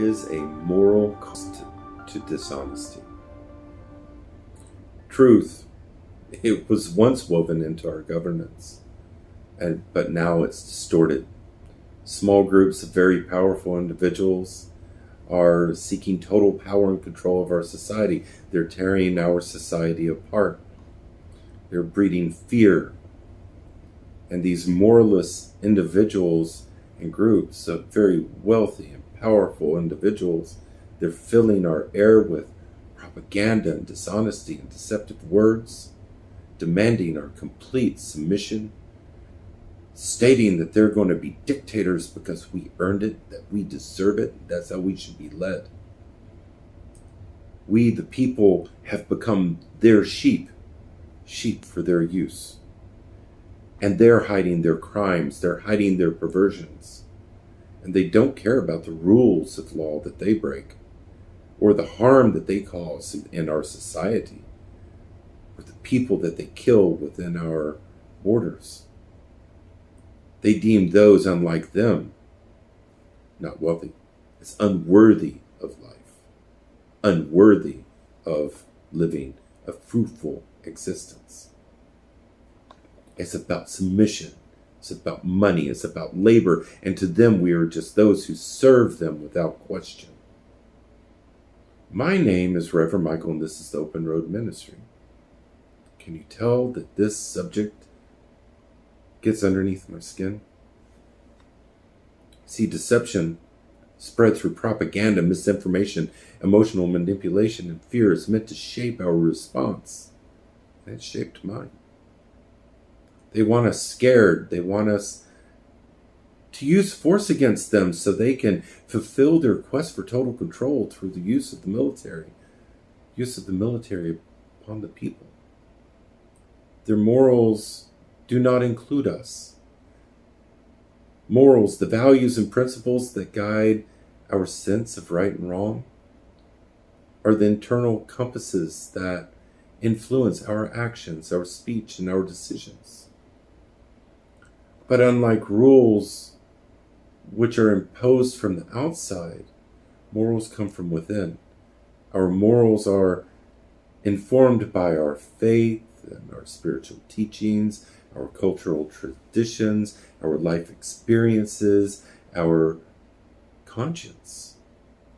is a moral cost to dishonesty. Truth, it was once woven into our governance, but now it's distorted. Small groups of very powerful individuals are seeking total power and control of our society. They're tearing our society apart. They're breeding fear. And these moralist individuals and groups of very wealthy and powerful individuals, they're filling our air with propaganda and dishonesty and deceptive words, demanding our complete submission, stating that they're going to be dictators because we earned it, that we deserve it, that's how we should be led. We, the people, have become their sheep for their use. And they're hiding their crimes, they're hiding their perversions. And they don't care about the rules of law that they break, or the harm that they cause in our society, or the people that they kill within our borders. They deem those unlike them, not wealthy, as unworthy of life, unworthy of living a fruitful existence. It's about submission. It's about money. It's about labor. And to them, we are just those who serve them without question. My name is Reverend Michael, and this is the Open Road Ministry. Can you tell that this subject gets underneath my skin? See, deception spread through propaganda, misinformation, emotional manipulation, and fear is meant to shape our response. And it shaped mine. They want us scared. They want us to use force against them so they can fulfill their quest for total control through the use of the military upon the people. Their morals do not include us. Morals, the values and principles that guide our sense of right and wrong, are the internal compasses that influence our actions, our speech, and our decisions. But unlike rules which are imposed from the outside, morals come from within. Our morals are informed by our faith and our spiritual teachings, our cultural traditions, our life experiences, our conscience,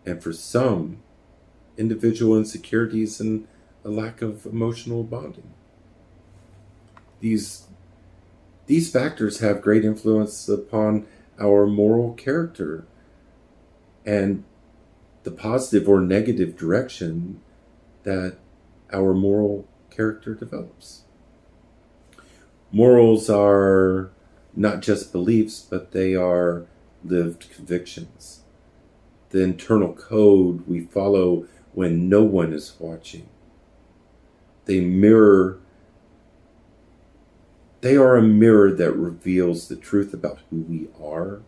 and for some, individual insecurities and a lack of emotional bonding. These factors have great influence upon our moral character and the positive or negative direction that our moral character develops. Morals are not just beliefs, but they are lived convictions. The internal code we follow when no one is watching. They are a mirror that reveals the truth about who we are,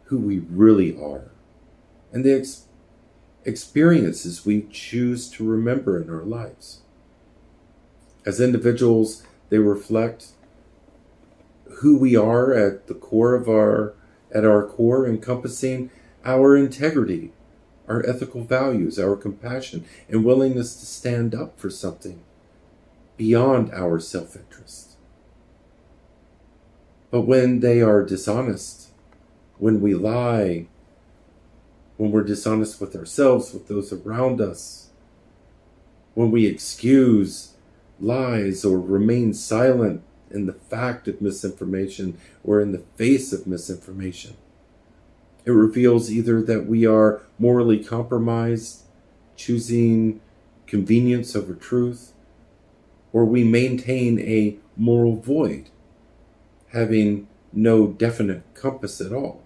who we really are, and the experiences we choose to remember in our lives. As individuals, they reflect who we are at the core of our core, encompassing our integrity, our ethical values, our compassion, and willingness to stand up for something beyond our self-interest. But when they are dishonest, when we lie, when we're dishonest with ourselves, with those around us, when we excuse lies or remain silent in the fact of misinformation or in the face of misinformation, it reveals either that we are morally compromised, choosing convenience over truth, or we maintain a moral void, having no definite compass at all,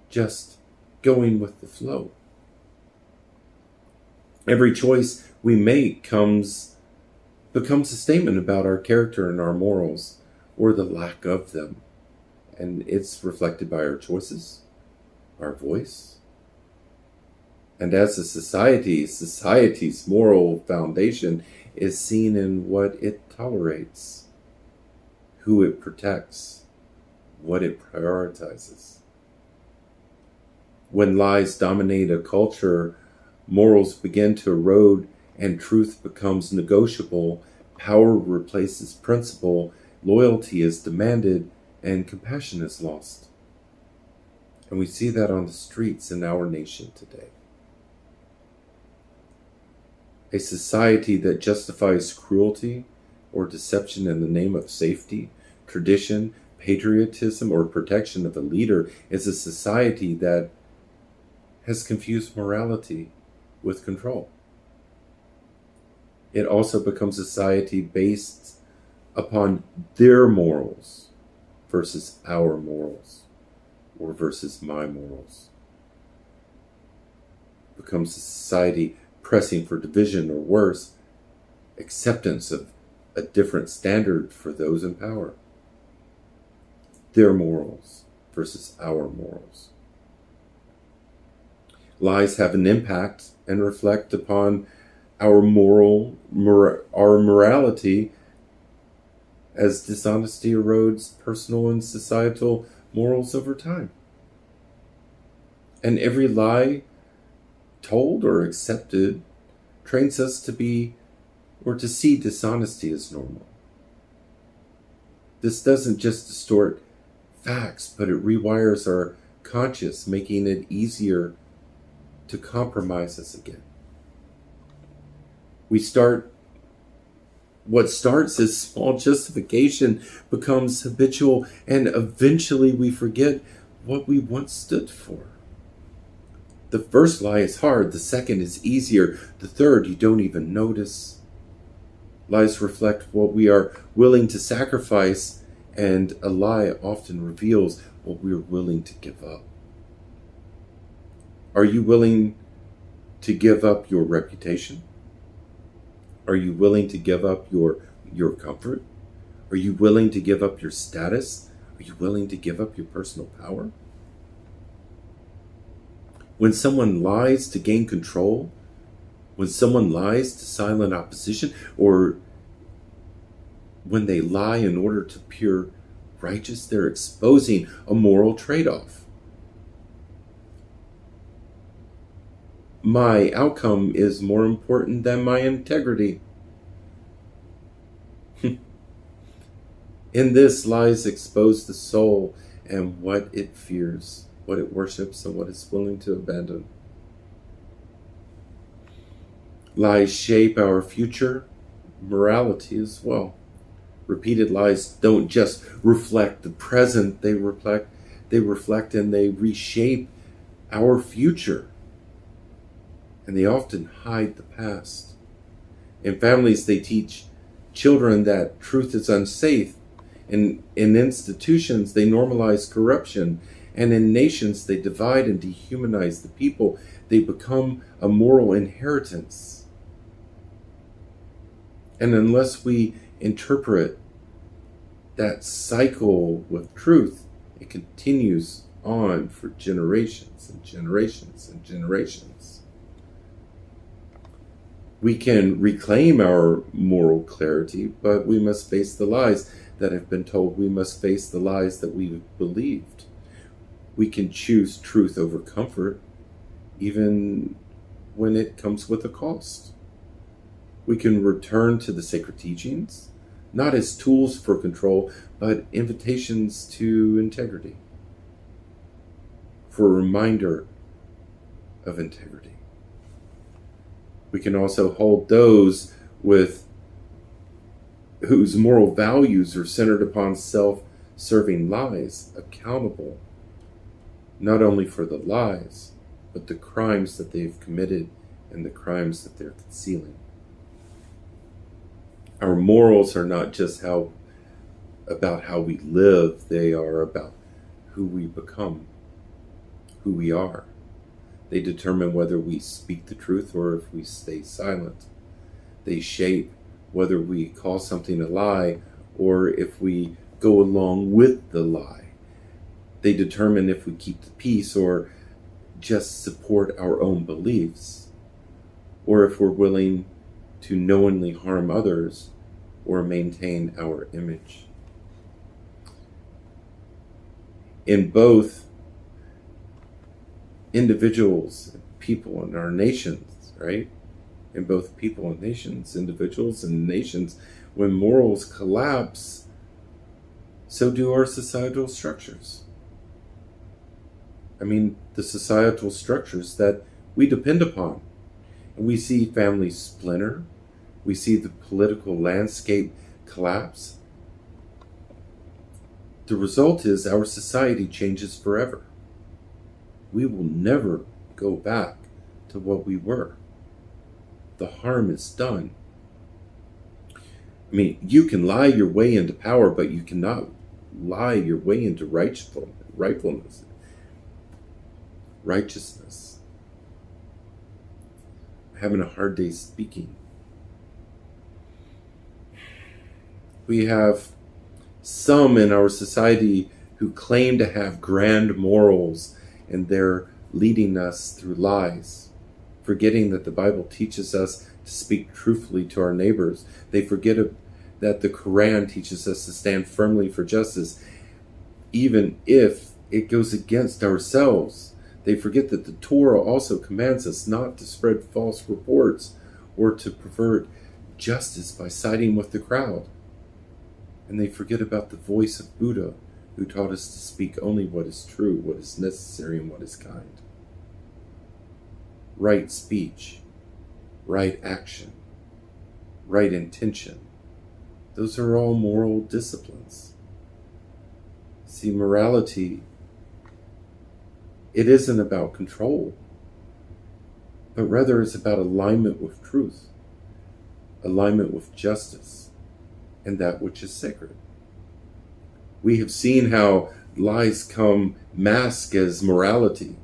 just going with the flow. Every choice we make becomes a statement about our character and our morals, or the lack of them. And it's reflected by our choices, our voice. And as a society's moral foundation is seen in what it tolerates, who it protects, what it prioritizes. When lies dominate a culture, morals begin to erode and truth becomes negotiable, power replaces principle, loyalty is demanded, and compassion is lost. And we see that on the streets in our nation today. A society that justifies cruelty or deception in the name of safety, tradition, patriotism, or protection of a leader is a society that has confused morality with control. It also becomes a society based upon their morals versus our morals, or versus my morals. It becomes a society pressing for division, or worse, acceptance of a different standard for those in power. Their morals versus our morals. Lies have an impact and reflect upon our morality, as dishonesty erodes personal and societal morals over time. And every lie told or accepted trains us to be or to see dishonesty as normal. This doesn't just distort facts, but it rewires our conscience, making it easier to compromise us again. What starts as small justification becomes habitual, and eventually we forget what we once stood for. The first lie is hard, the second is easier, the third you don't even notice. Lies reflect what we are willing to sacrifice, and a lie often reveals what we are willing to give up. Are you willing to give up your reputation? Are you willing to give up your comfort? Are you willing to give up your status? Are you willing to give up your personal power? When someone lies to gain control, when someone lies to silence opposition, or when they lie in order to appear righteous, they're exposing a moral trade-off. My outcome is more important than my integrity. In this, lies expose the soul and what it fears, what it worships, and what it's willing to abandon. Lies shape our future morality as well. Repeated lies don't just reflect the present, they reflect and they reshape our future. And they often hide the past. In families, they teach children that truth is unsafe. In institutions, they normalize corruption. And in nations, they divide and dehumanize the people. They become a moral inheritance. And unless we interpret that cycle with truth, it continues on for generations and generations and generations. We can reclaim our moral clarity, but we must face the lies that have been told. We must face the lies that we've believed. We can choose truth over comfort, even when it comes with a cost. We can return to the sacred teachings, not as tools for control, but invitations to integrity, for a reminder of integrity. We can also hold those whose moral values are centered upon self-serving lies accountable, not only for the lies, but the crimes that they've committed and the crimes that they're concealing. Our morals are not just about how we live, they are about who we become, who we are. They determine whether we speak the truth or if we stay silent. They shape whether we call something a lie or if we go along with the lie. They determine if we keep the peace or just support our own beliefs, or if we're willing to knowingly harm others or maintain our image. In both, individuals, people in our nations, right? In both people and nations, individuals and nations, when morals collapse, so do our societal structures. I mean, the societal structures that we depend upon. And we see families splinter. We see the political landscape collapse. The result is our society changes forever. We will never go back to what we were. The harm is done. I mean, you can lie your way into power, but you cannot lie your way into rightfulness. Righteousness. I'm having a hard day speaking. We have some in our society who claim to have grand morals, and they're leading us through lies, forgetting that the Bible teaches us to speak truthfully to our neighbors. They forget that the Quran teaches us to stand firmly for justice, even if it goes against ourselves. They forget that the Torah also commands us not to spread false reports or to pervert justice by siding with the crowd. And they forget about the voice of Buddha, who taught us to speak only what is true, what is necessary, and what is kind. Right speech, right action, right intention. Those are all moral disciplines. See, morality, it isn't about control, but rather it's about alignment with truth, alignment with justice, and that which is sacred. We have seen how lies come masked as morality.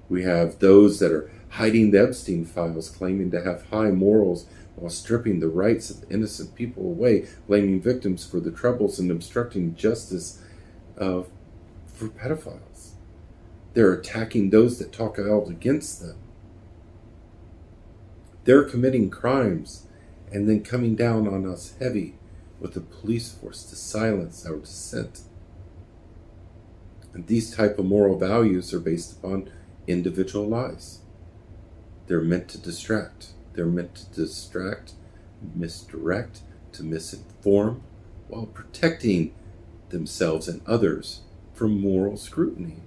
We have those that are hiding the Epstein files, claiming to have high morals while stripping the rights of innocent people away, blaming victims for the troubles and obstructing justice for pedophiles. They're attacking those that talk out against them. They're committing crimes and then coming down on us heavy with the police force to silence our dissent. And these type of moral values are based upon individual lies. They're meant to distract. They're meant to distract, misdirect, to misinform, while protecting themselves and others from moral scrutiny.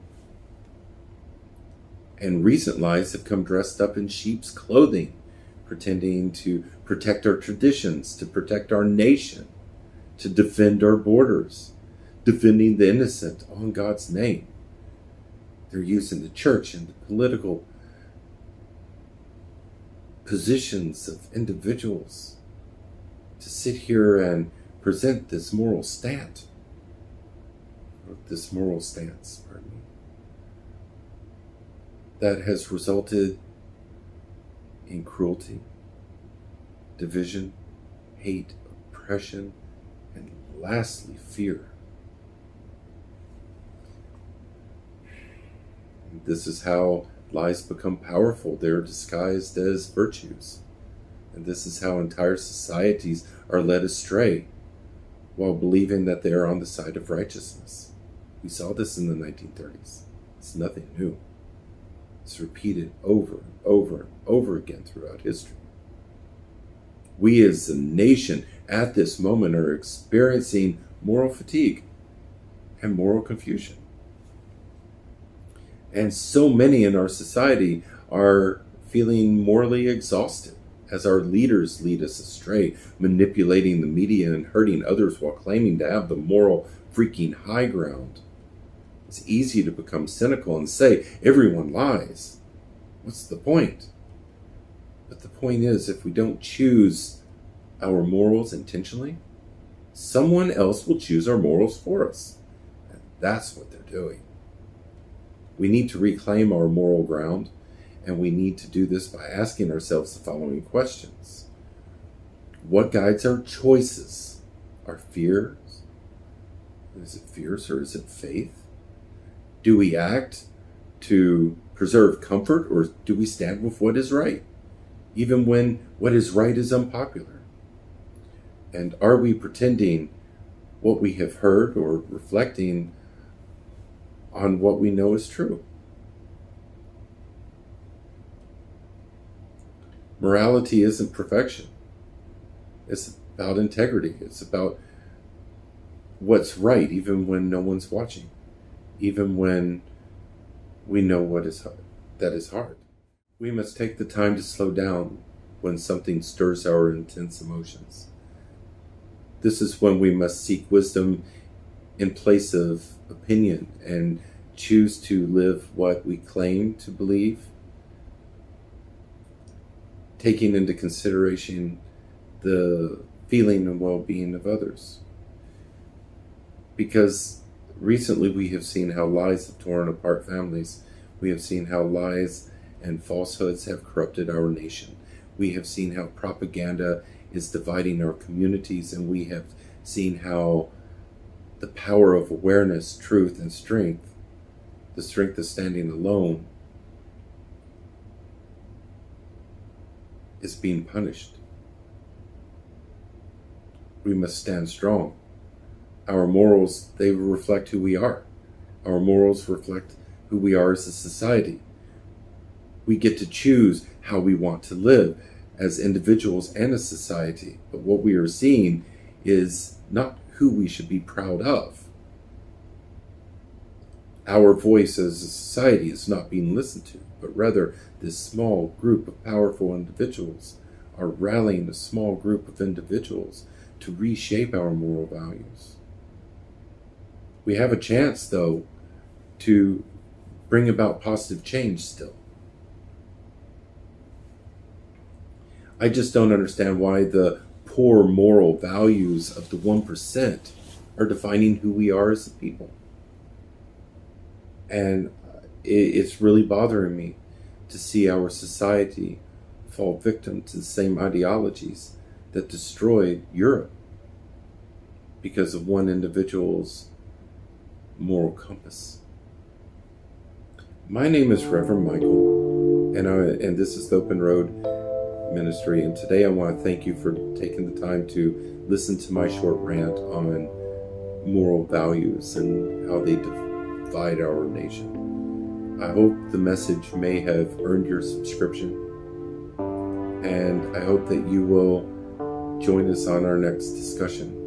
And recent lies have come dressed up in sheep's clothing, pretending to protect our traditions, to protect our nation, to defend our borders, defending the innocent on God's name. They're using the church and the political positions of individuals to sit here and present this moral stance, that has resulted in cruelty, division, hate, oppression, and lastly, fear. And this is how lies become powerful. They're disguised as virtues. And this is how entire societies are led astray while believing that they are on the side of righteousness. We saw this in the 1930s. It's nothing new. It's repeated over and over and over again throughout history. We as a nation at this moment are experiencing moral fatigue and moral confusion. And so many in our society are feeling morally exhausted as our leaders lead us astray, manipulating the media and hurting others while claiming to have the moral freaking high ground. It's easy to become cynical and say, everyone lies. What's the point? But the point is, if we don't choose our morals intentionally, someone else will choose our morals for us. And that's what they're doing. We need to reclaim our moral ground, and we need to do this by asking ourselves the following questions. What guides our choices? Our fears? Is it fears or is it faith? Do we act to preserve comfort, or do we stand with what is right, even when what is right is unpopular? And are we pretending what we have heard or reflecting on what we know is true? Morality isn't perfection. It's about integrity. It's about what's right, even when no one's watching, even when we know that is hard. We must take the time to slow down when something stirs our intense emotions. This is when we must seek wisdom in place of opinion and choose to live what we claim to believe, taking into consideration the feeling and well-being of others. Because recently we have seen how lies have torn apart families. We have seen how lies and falsehoods have corrupted our nation. We have seen how propaganda is dividing our communities, and we have seen how the power of awareness, truth, and strength, the strength of standing alone, is being punished. We must stand strong. Our morals, they reflect who we are. Our morals reflect who we are as a society. We get to choose how we want to live as individuals and as society. But what we are seeing is not who we should be proud of. Our voice as a society is not being listened to, but rather this small group of powerful individuals are rallying a small group of individuals to reshape our moral values. We have a chance, though, to bring about positive change still. I just don't understand why the poor moral values of the 1% are defining who we are as a people. And it's really bothering me to see our society fall victim to the same ideologies that destroyed Europe because of one individual's moral compass. My name is Reverend Michael, and this is the Open Road Ministry, and today I want to thank you for taking the time to listen to my short rant on moral values and how they divide our nation. I hope the message may have earned your subscription, and I hope that you will join us on our next discussion.